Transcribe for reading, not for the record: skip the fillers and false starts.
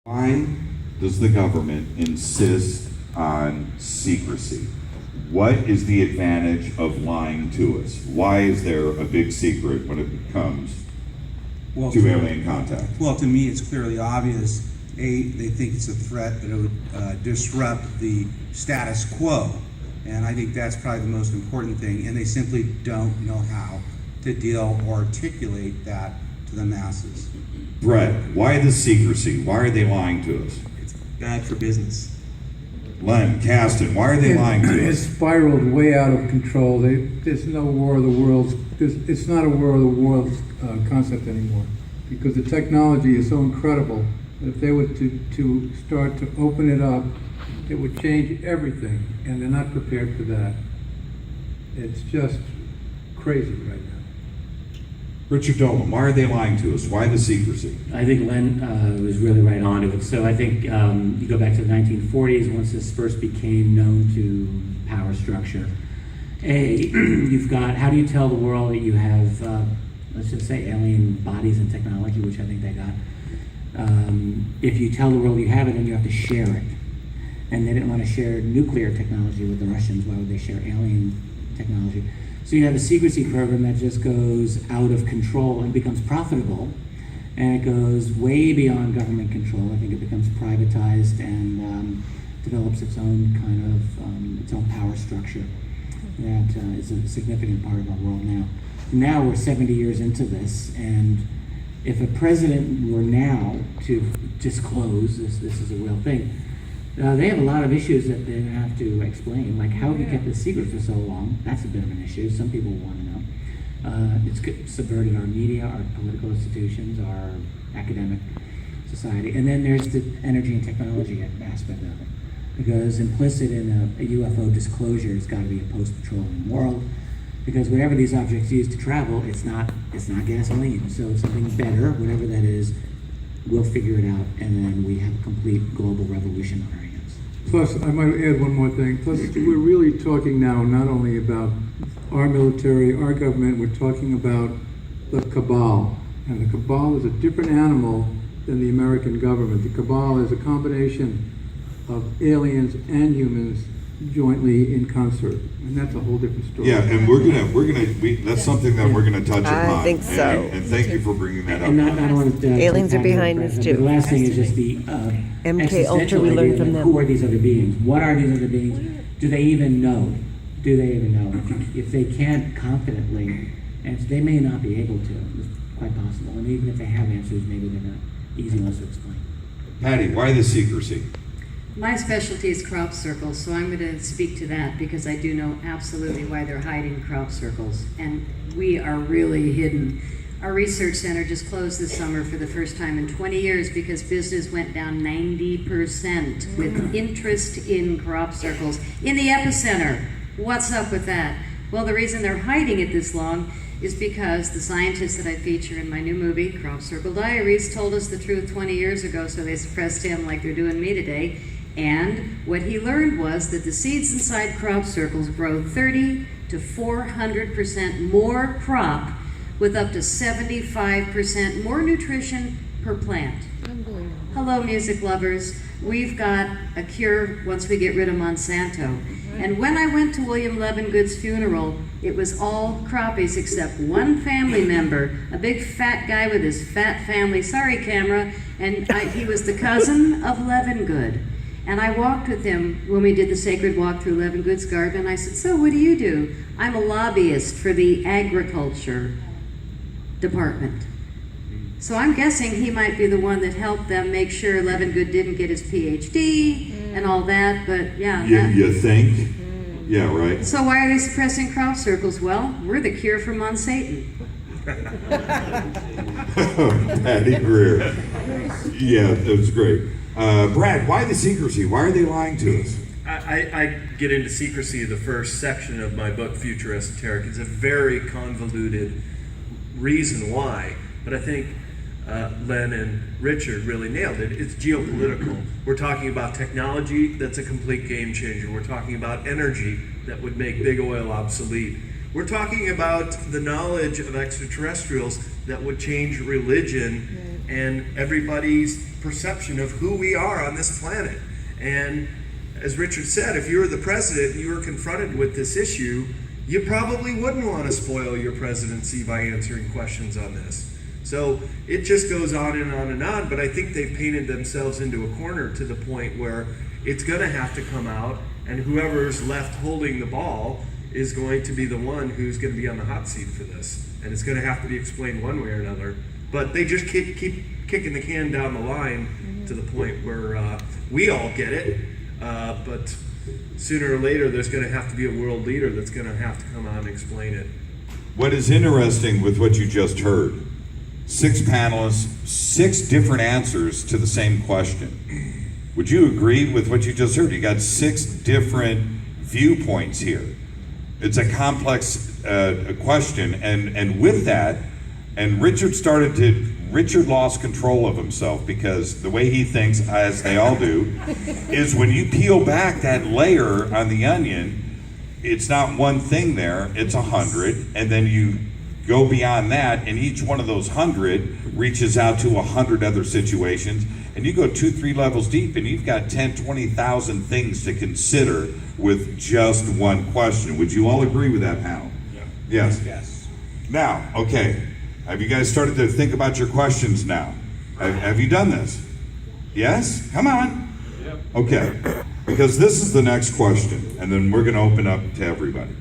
Why does the government insist on secrecy? What is the advantage of lying to us? Why is there a big secret when it comes to alien contact? Well, to me, it's clearly obvious. A, they think it's a threat that it would disrupt the status quo. And I think that's probably the most important thing. And they simply don't know how to deal or articulate that to the masses. Brett, why the secrecy? Why are they lying to us? It's bad for business. Len, Caston, why are they lying to It's us? spiraled way out of control. There's no War of the Worlds. It's not a War of the Worlds concept anymore, because the technology is so incredible that if they were to start to open it up, it would change everything, and they're not prepared for that. It's just crazy right now. Richard Dolan, why are they lying to us? Why the secrecy? I think Len was really right on to it. So I think you go back to the 1940s, once this first became known to power structure. You've got, how do you tell the world that you have, let's just say, alien bodies and technology, which I think they got. If you tell the world you have it, then you have to share it. And they didn't want to share nuclear technology with the Russians. Why would they share alien technology? So you have a secrecy program that just goes out of control and becomes profitable, and it goes way beyond government control. I think it becomes privatized and develops its own kind of its own power structure that is a significant part of our world now. Now we're 70 years into this, and if a president were now to disclose this is a real thing, they have a lot of issues that they have to explain, like how he kept this secret for so long. That's a bit of an issue. Some people want to know. It's subverted our media, our political institutions, our academic society. And then there's the energy and technology aspect of it. Because implicit in a UFO disclosure has got to be a post-petroleum world. Because whatever these objects use to travel, it's not gasoline. So something better, whatever that is, we'll figure it out, and then we have a complete global revolution on our hands. Plus, I might add one more thing. Plus, we're really talking now not only about our military, our government, we're talking about the cabal. And the cabal is a different animal than the American government. The cabal is a combination of aliens and humans jointly in concert, and that's a whole different story. Yeah, and that's something that we're gonna touch upon. I think so. And thank you for bringing that up. And not only Aliens are behind this too. The last thing is just the MK Ultra, existential we learned idea from of them. who are these other beings? What are these other beings? Do they even know? Do they even know? If they can't confidently answer, they may not be able to. It's quite possible. And even if they have answers, maybe they're not easy ones to explain. Patty, why the secrecy? My specialty is crop circles, so I'm going to speak to that because I do know absolutely why they're hiding crop circles, and we are really hidden. Our research center just closed this summer for the first time in 20 years because business went down 90% with interest in crop circles in the epicenter. What's up with that? Well, the reason they're hiding it this long is because the scientists that I feature in my new movie, Crop Circle Diaries, told us the truth 20 years ago, so they suppressed him like they're doing me today. And what he learned was that the seeds inside crop circles grow 30 to 400% more crop with up to 75% more nutrition per plant. Hello, music lovers. We've got a cure once we get rid of Monsanto. And when I went to William Levengood's funeral, it was all croppies except one family member, a big fat guy with his fat family. Sorry, camera. And he was the cousin of Levengood. And I walked with him when we did the sacred walk through Levengood's garden. And I said, so what do you do? I'm a lobbyist for the agriculture department. So I'm guessing he might be the one that helped them make sure Levengood didn't get his PhD and all that, but yeah. You think? Yeah, right. So why are they suppressing crop circles? Well, we're the cure for Monsatan. Patty Greer. Yeah, that was great. Brad, why the secrecy? Why are they lying to us? I get into secrecy the first section of my book, Future Esoteric. It's a very convoluted reason why, but I think Len and Richard really nailed it. It's geopolitical. We're talking about technology that's a complete game changer. We're talking about energy that would make big oil obsolete. We're talking about the knowledge of extraterrestrials that would change religion and everybody's perception of who we are on this planet. And as Richard said, if you were the president and you were confronted with this issue, you probably wouldn't want to spoil your presidency by answering questions on this. So it just goes on and on and on, but I think they've painted themselves into a corner to the point where it's going to have to come out, and whoever's left holding the ball is going to be the one who's going to be on the hot seat for this. And it's going to have to be explained one way or another. But they just keep kicking the can down the line to the point where we all get it, but sooner or later there's going to have to be a world leader that's going to have to come out and explain it. What is interesting with what you just heard, 6 panelists, 6 different answers to the same question. Would you agree with what you just heard? You got 6 different viewpoints here. It's a complex question, and with that, and Richard lost control of himself, because the way he thinks, as they all do, is when you peel back that layer on the onion, it's not one thing there, it's 100, and then you go beyond that, and each one of those 100 reaches out to 100 other situations, and you go 2-3 levels deep, and you've got 10-20,000 things to consider with just one question. Would you all agree with that panel? Yeah. Yes. Yes. Now, okay, have you guys started to think about your questions now? Have you done this? Yes? Come on. Yep. Okay, because this is the next question, and then we're going to open up to everybody.